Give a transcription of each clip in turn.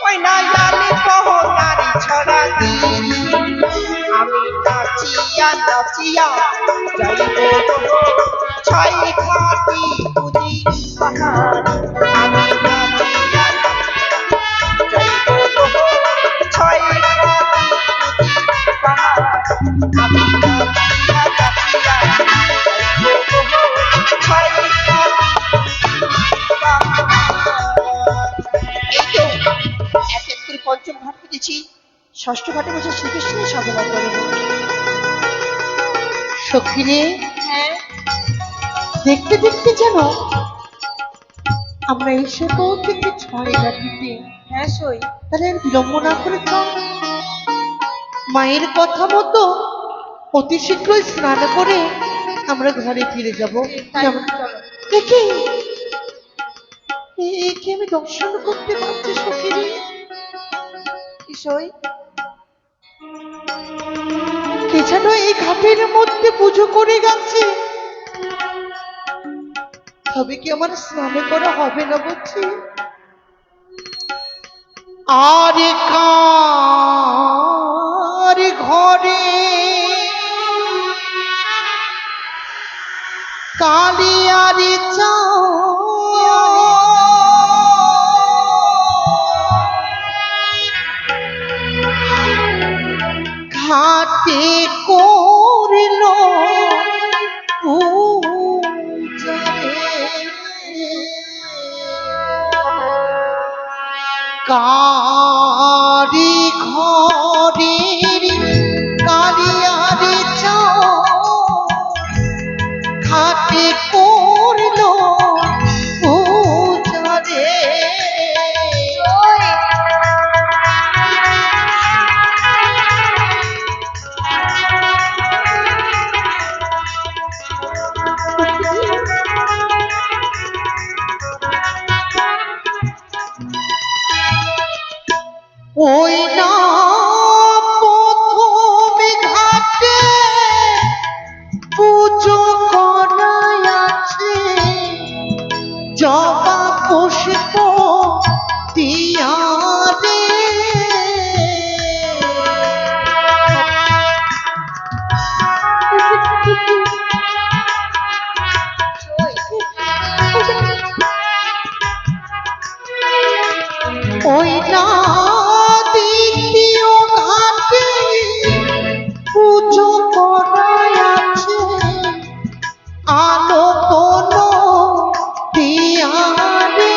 ওই না জানি নারী ছড়া আমি নাচিয়া নাচিয়া যাইব ছয় ঘাটি বুঝি পাহাড় আমি নাচিয়া যাইব ছয় ঘাটি বুঝি পাহাড় আমি নাচিয়া নাচিয়া যাইব ছয় ঘাটি এই তো এক এক করে পঞ্চম ঘাট পেতেছি ষষ্ঠ ঘাটে বসে শ্রীকৃষ্ণের সাধনা করে সখিরে হ্যাঁ দেখতে দেখতে যেন আমরা এসে পৌঁছেছি ছয় ঘাটিতে। হ্যাঁ সই তাহলে আর বিলম্ব না করে চল মায়ের কথা মতো অতি শীঘ্রই স্নান করে আমরা ঘরে ফিরে যাবো। দেখি একে আমি দর্শন করতে পারছি সখিরে। সই কে যেন এই ঘাটের মধ্যে পুজো করে গেছে। তবে কি আমার স্নান করা হবে না বলছি? আরে কার ঘরে কালিয়ারি ঘাটে করিল কারি ঘরের কালিয়ারি ঘাটে করল পূজারে ওই না প্রথমে ঘাটে পুজো করাই আছে জবা পুষ্প দিয়া রে ওই না দ্বিতীয় ঘাটে পুজো করাই আছে আলো কোনো দিয়া রে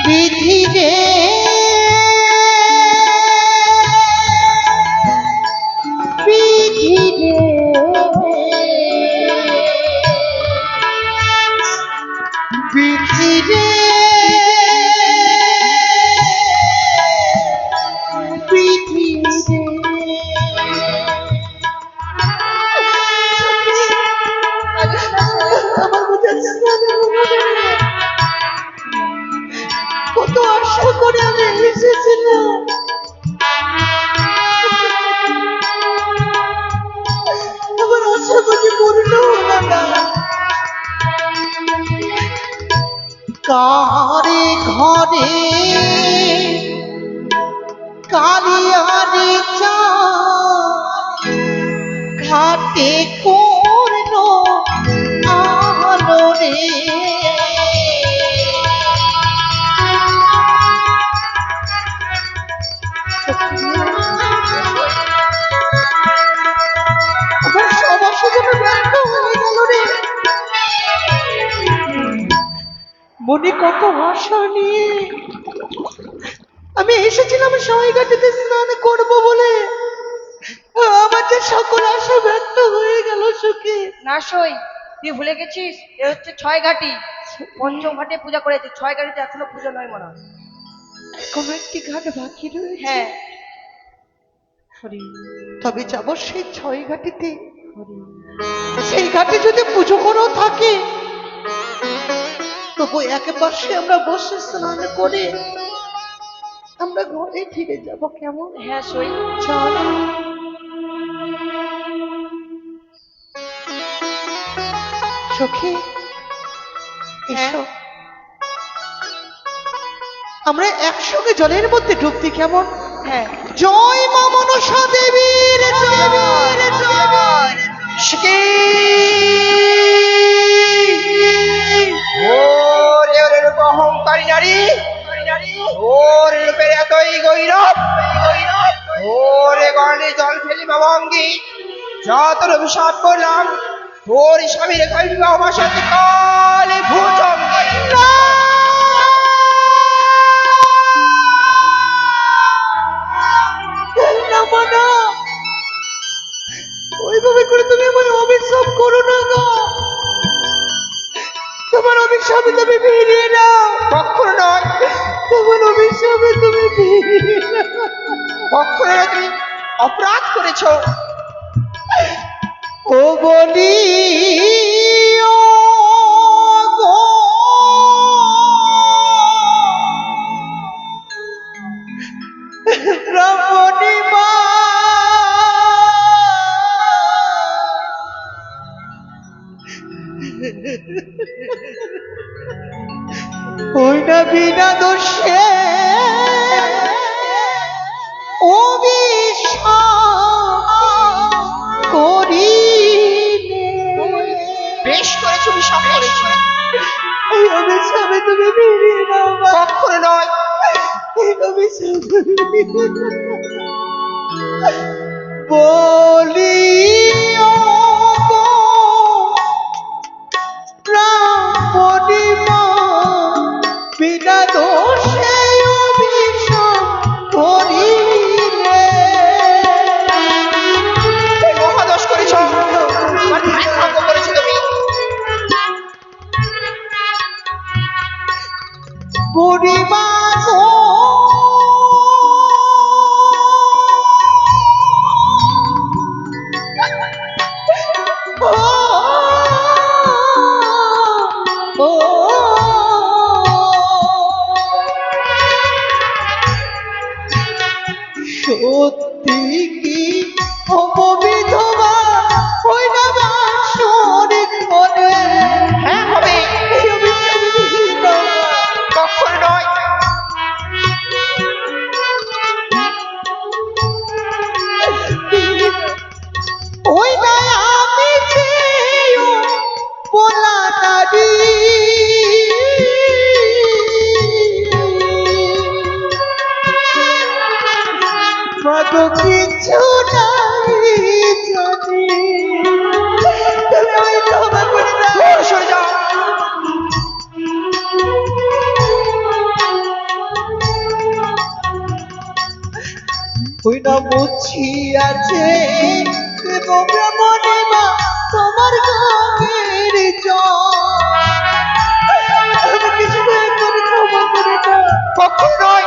বিধি রে বিধি রে বিধি রে বিধি রে আমার বোঝাচ্ছে না কত আশা করে আমি এসেছিলাম আমার আশা করি পূর্ণ হলো না কারে ঘরে কালিয়ারি ঘাটে করল আলো রে আমার সব আশা যেন ব্যর্থ হয়ে গেল রে। মনে কত আশা নিয়ে আমি এসেছিলাম ছয় ঘাটিতে স্নান করব বলে আমার যে সকল আশা ব্যর্থ হয়ে গেল সুখী। না সই তুই ভুলে গেছিস এ হচ্ছে ছয় ঘাটি পঞ্চম ঘাটে পূজা করেছে ছয় ঘাটিতে এখনো পুজো নয় মনে হয় কোনো একটি ঘাট বাকি রয়েছে। হ্যাঁ তবে যাবো সেই ছয় ঘাটিতে। সেই ঘাটে যদি পুজো করাও থাকে তবু একেবারে আমরা বসে স্নান করে আমরা ঘরে ফিরে যাব, কেমন? হ্যাঁ সই। চল। সখী এসো, আমরা একসঙ্গে জলের মধ্যে ডুবতি, কেমন? হ্যাঁ। জয় মা মনসা দেবীর জয়, জয়। শিখি ওরে ওরে রূপ অহংকারী নারী, ওর রূপের এতই গৌরব, ওরে গণে জল ফেলি মামঙ্গি, যত অভিশাপ করলাম তোর স্বামীর কাল বিবাহ আমার সাথে কালে ভূজঙ্গে। না মা, না, ওইভাবে করে তুমি আমার অভিশাপ করো না গো। তোমার অভিশাপে তুমি ফিরিয়ে নাও। কখনো নয়, তোমার অভিশাপে তুমি ফিরিয়ে নাও। কখনো নয়, তুমি অপরাধ করেছো। ও বলি ও গো, রমণী মা, ওই না বিনা দোষে অভিশাপ করিলে। বেশ করেছো, অভিশাপ করেছো। এই অভিশাপে তুমি ফিরিয়ে নাও মা। কখনো নয়, এই অভিশাপে ফিরিয়ে নাও। বলি ও গো রমণী মা, বিনা দোষে অভিশাপ করিলে। তুমি মহাদোষ করেছো, আমার ভাই ভঙ্গ করেছো তুমি। বুড়িমা গো, ও, ও, সত্যি কি অপবিধবা ওই না বাসর ঘরে? হ্যাঁ হবে, এই অভিশাপে ফিরিয়ে নাও মা। কখনো নয়। ওই না আমি চেয়েও বলা নারী, মাগো কিছু নাই জানি, তুমি আমায় ক্ষমা করে দাও। দূর সরে যাও। ওই না মুছিয়াছে এবং মনে মা তোমার গভীর জল, আমি কিছু দয়া করে ক্ষমা করে দাও। কখনো নয়,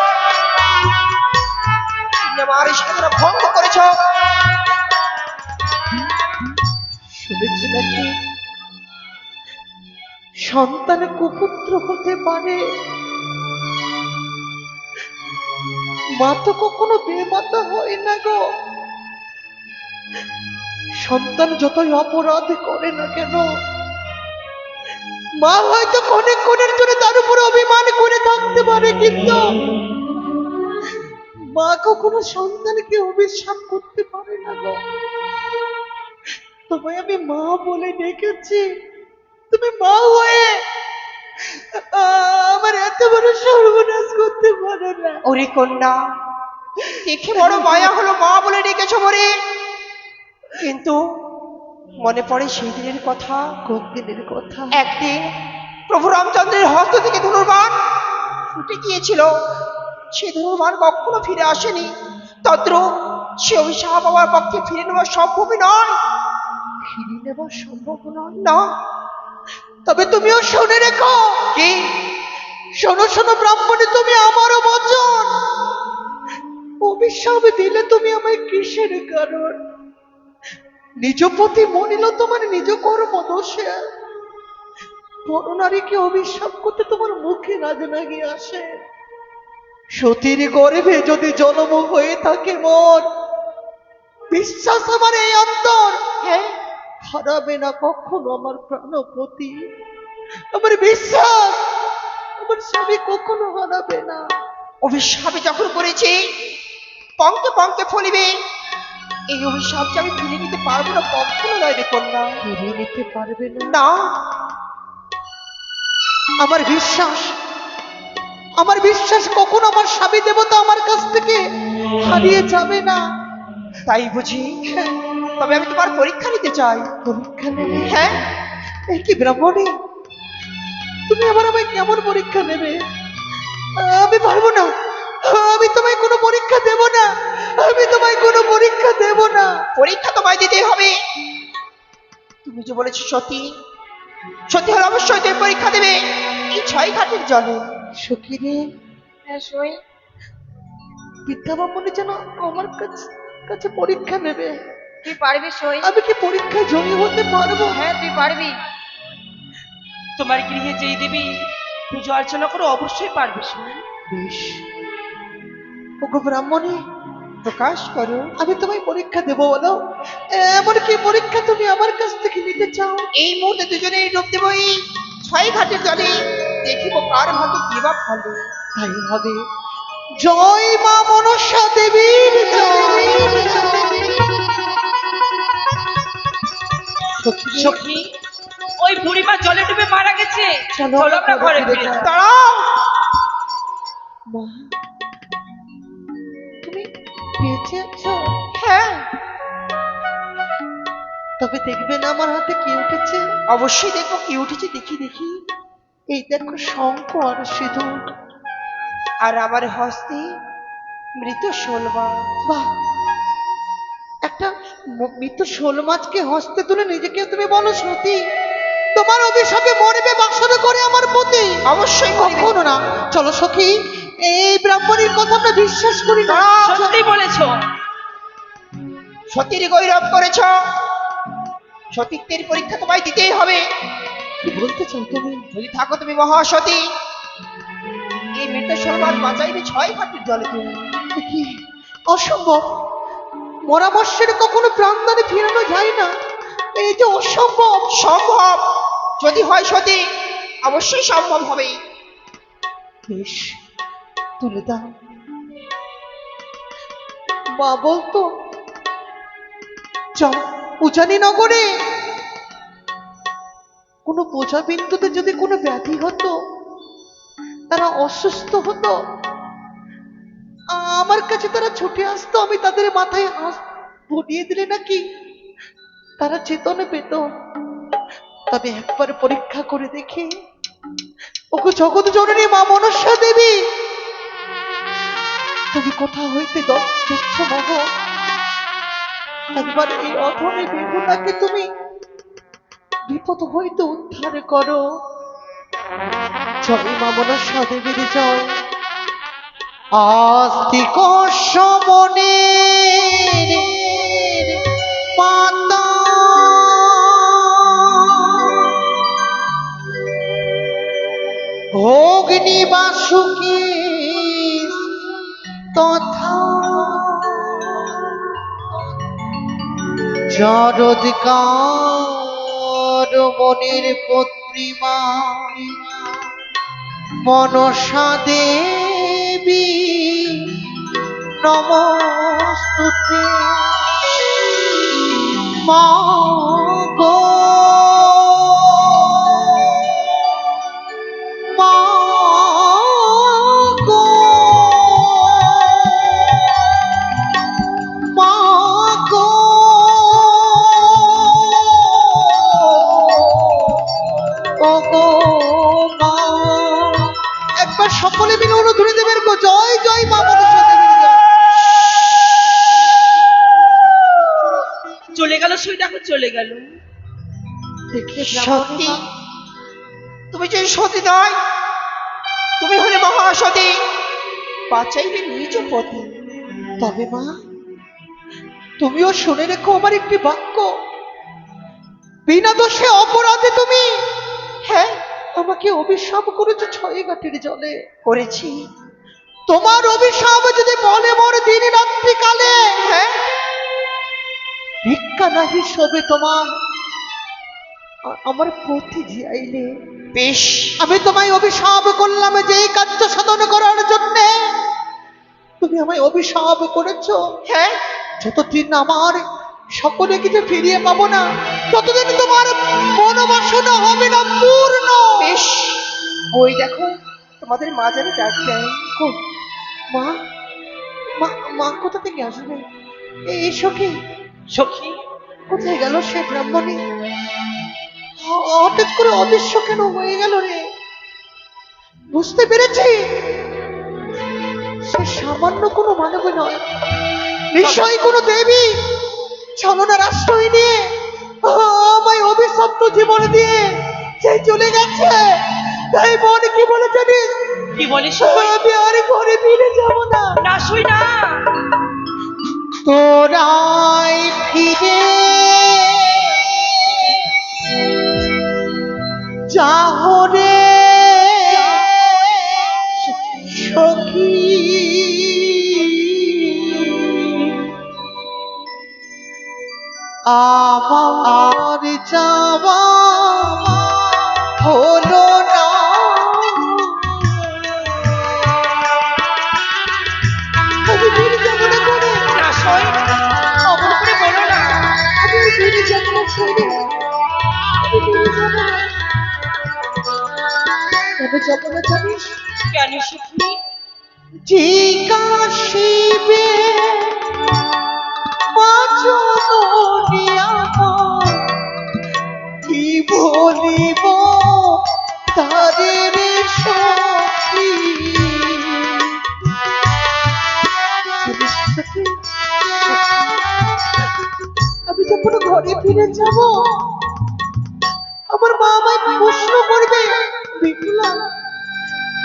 তুমি আমার সাধনা ভঙ্গ করেছো। শুনেছি নাকি সন্তান কুপুত্র হতে পারে, মা তো কখনো বেমাতা হয় না গো। সন্তান যতই অপরাধ করে না কেন, মা হয়তো ক্ষণের জন্য তার উপর অভিমান করে থাকতে পারে, কিন্তু মা কখনো সন্তানকে অভিশাপ করতে পারে না গো। তোমায় আমি মা বলে ডেকেছি, তুমি মা হয়ে আমার এত বড় সর্বনাশ করতে পারো না। ওরে কন্যা, দেখে বড় মায়া হলো, মা বলে ডেকেছো মরে। কিন্তু মনে পড়ে সেই দিনের কথা। কোন দিনের কথা? একদিন প্রভু রামচন্দ্রের হস্ত থেকে ধনুর্বাণ ফুটে গিয়েছিল, সে ধনুর্বাণ কখনো ফিরে আসেনি। তদ্রূপ সে অভিশাপ আমার পক্ষে ফিরে নেওয়া সম্ভবই নয়। ফিরে নেওয়া সম্ভব নয়? না। তবে তুমিও শুনে রেখো। কি? শোনো শোনো ব্রাহ্মণী, তুমি আমারও বচন, অভিশাপ দিলে তুমি আমায় কিসের কারণ? নিজ প্রতি মনিল তোমার নিজ কর্ম দোষে বড় নারীকে অভিশাপ করতে তোমার মুখে রাজ নাগিয়ে আসে। সতীর গর্ভে যদি জন্ম হয়ে থাকে মোর, বিশ্বাস আমার এই অন্তর হ্যাঁ হারাবে না কখনো আমার প্রাণপতি। আমার বিশ্বাস আমার স্বামী কখনো হারাবে না। অভিশাপে যখন করেছে পঙ্কে পঙ্কে ফলিবে, এই অভিশাপ যে আমি ফিরে নিতে পারবো না, কখনো নয় রে কন্যা। ফিরিয়ে নিতে পারবে না? না, আমার বিশ্বাস, আমার বিশ্বাস কখনো আমার স্বামী দেবতা আমার কাছ থেকে হারিয়ে যাবে না। তাই বুঝি? তবে আমি তোমার পরীক্ষা নিতে চাই। পরীক্ষা নেবে? হ্যাঁ, এই কি ব্রাহ্মণী, তুমি আবার আমায় কেমন পরীক্ষা নেবে? আমি পারবো না, আমি তোমায় কোনো পরীক্ষা দেব না, আমি তোমায় কোনো পরীক্ষা দেব না। পরীক্ষা তোমায় দিতেই হবে। তুমি যে বলেছো সতী, সতী হলে অবশ্যই তুমি পরীক্ষা দেবে এই 6 ঘাটের জলে। সখী রে, হ্যাঁ সই। বিদ্যা ব্রাহ্মণী যেন আমার কাছে কাছে পরীক্ষা নেবে। তুই পারবি সই? আমি কি পরীক্ষায় জয়ী হতে পারবো? হ্যাঁ তুই পারবি। তোমার গৃহে যেই দেবী পুজো অর্চনা করে অবশ্যই পারবে সই। বেশ, ওগো ব্রাহ্মণী, প্রকাশ করো। আমি তোমায় পরীক্ষা দেবো, বলো এমন কি পরীক্ষা তুমি আমার কাছ থেকে নিতে চাও? এই মুহূর্তে দুজনেই ডুব দেবো এই 6 ঘাটের জলে, দেখিব কার ভাগ্যে কি বা ফলে। তাই হবে। জয় মা মনসা দেবীর জয়। সখী, সখী, ওই বুড়িমা জলে ডুবে মারা গেছে। চলো চলো আমরা ঘরে ফিরে যাই। দাঁড়াও। মা, তুমি বেঁচে আছো? হ্যাঁ, তবে দেখবে না আমার হাতে কি উঠেছে? অবশ্যই দেখবো কি উঠেছে। দেখি দেখি। এই দেখো শঙ্খ আর সিঁদুর। আর আমার হস্তে মৃত শোলবা। বাহ, একটা মৃত শোল মাছকে হস্তে তুলে নিজেকে তুমি বলো সতী? তোমার অভিশাপে মরবে বাসর করে আমার পতি? অবশ্যই মরিবে। কখনো না। চলো সখী, এই ব্রাহ্মণীর কথা আমরা বিশ্বাস করি না। সত্যি বলেছো। সতীর গৌরব করেছ, সতীত্বের পরীক্ষা তোমায় দিতেই হবে। কি বলতে চাও তুমি? যদি থাকো তুমি মহাসতী, এই মৃত শোলমাছ বাঁচাইবে 6 ঘাটের জলে তুমি। এ কি অসম্ভব! পরামর্শের কখনো প্রাণদানে ফেরানো যায় না, এই যে অসম্ভব। সম্ভব, যদি হয় সতী অবশ্যই সম্ভব হবে। বেশ, তুলে দাও। মা বলতো, চল উজানি নগরে কোনো প্রজা বিন্দুতে যদি কোনো ব্যাধি হতো, তারা অসুস্থ হতো, আমার কাছে তারা ছুটে আসতো, আমি তাদের মাথায় হাত বুলিয়ে দিলে নাকি তারা চেতনে পেত। তবে একবার পরীক্ষা করে দেখি। ওগো জগৎ জননী মা মনসা দেবী, তুমি কোথা হইতে দেখছো মগ? একবার এই অধমে বেহুলাকে তুমি বিপদ হইতে উদ্ধার করো। জয় মা মনসা দেবীর জয়। আস্তিক সমনের পাতা অগ্নি বাসুকি তথা জরৎকার মনের পত্রিমা মনসা দেবী নমস্তুতে। মা গো, মা গো, মা গো, ওগো মা। একবার সকলে মিলে অনুধ্বনি দেবেন গো, জয় জয় মা মনসা দেবীর জয়। চলে গেল সই, দেখো চলে গেল। দেখলে সত্যি ব্রাহ্মণী মা, তুমি যে সতী নয়, তুমি হলে মহাসতী, বাঁচাইবে নিজ পতি। তবে মা, তুমিও শুনে রেখো আমার একটি বাক্য। বিনা দোষে অপরাধে তুমি হ্যাঁ আমাকে অভিশাপ করেছো 6 ঘাটের জলে। করেছি। তোমার অভিশাপ যদি বলে মোর দিন রাত্রি কালে, হ্যাঁ ভিক্ষা নাহি সবে তোমার আমার প্রতি জিয়াইলে। বেশ, আমি তোমায় অভিশাপ করলাম যে এই কার্য সাধন করার জন্য তুমি আমায় অভিশাপ করেছো। হ্যাঁ যতদিন আমার সকলে কিছু ফিরিয়ে পাবো না, ততদিন তোমার মনোবাসনা হবে না পূর্ণ। বেশ, ওই দেখো তোমাদের মা যেন ডাক দেয়। কই? মা মা মা কোথা থেকে আসবে? এই সখী সখী, কোথায় গেল সে ব্রাহ্মণী? হঠাৎ করে অদৃশ্য কেন হয়ে গেল রে? বুঝতে পেরেছি সে সামান্য কোনো মানব নয়, নিশ্চয়ই কোনো দেবী ছলনার আশ্রয় নিয়ে আমায় অভিশপ্ত জীবন দিয়ে সে চলে গেছে। তাই মন কি বলে জানিস? কি বলিস সখী? আমি আর ঘরে ফিরে যাব না। না শুই না। তোরাই ফিরে যাহরে সখী, আমার যাওয়া হলো না। আমি ফিরে যাবো না করে, না সই, অমন করে বলো না। আমি ফিরে যাবো না ছেড়ে, আমি ফিরে যাবো না। তবে যাবো না জানিস? কেন সখী? জিজ্ঞাসিবে পাচনি আমার, কি বলিব তারে রে সখী। জানিস সখী, আমি যখন ঘরে ফিরে যাব আমার মা আমায় প্রশ্ন করবে, বিপুলা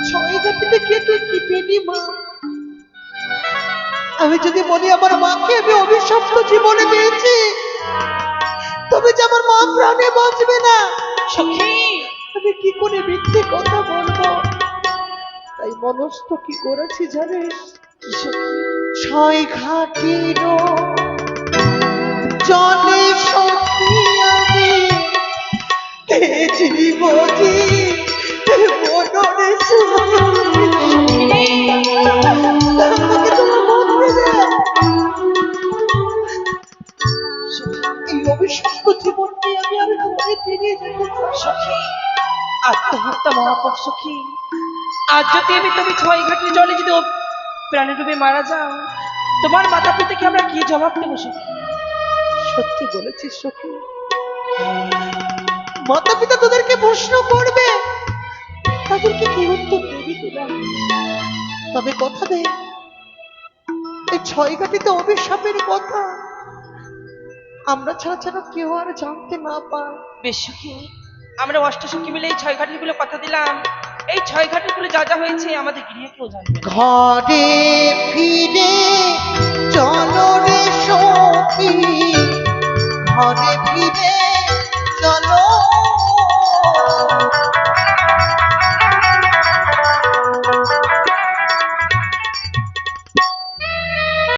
ছয় ঘাটিতে কে তুই কি পেলি মা? আমি যদি বলি আমার মাকে আমি অভিশপ্ত জীবনে পেয়েছি, তবে যে আমার মা প্রাণে বাঁচবে না। সখী, আমি কি করে মিথ্যে কথা বলবো? তাই মনস্থ কি করেছি জানিস? ছয় ঘাটির জলে সখী আমি জীবজি মনরে এই অভিশপ্ত জীবন নিয়ে আমি আর ঘরে ফিরে যেতে চাই। সখী, আত্মহত্যা মহাপাপ সখী। আজ যদি তুমি 6 ঘাটের জলে যদি প্রাণে ডুবে মারা যাও, তোমার মাতা পিতাকে আমরা কি জবাব দেবো সখী? সত্যি বলেছিস সখী, মাতা পিতা তোদেরকে প্রশ্ন করবে, তাদেরকে কি উত্তর দেবি তোরা? তবে কথা দে, এই 6 ঘাটিতে অভিশাপের কথা আমরা ছাড়া ছাড়া কেউ আর জানতে না পায়। বেশ সখী, আমরা অষ্টসখী মিলে এই 6 ঘাটের গুলো কথা দিলাম। এই 6 ঘাটের গুলো যা যা হয়েছে আমাদের গৃহে কেউ জানবে না। ঘরে ফিরে চলো রে সখী, ঘরে ফিরে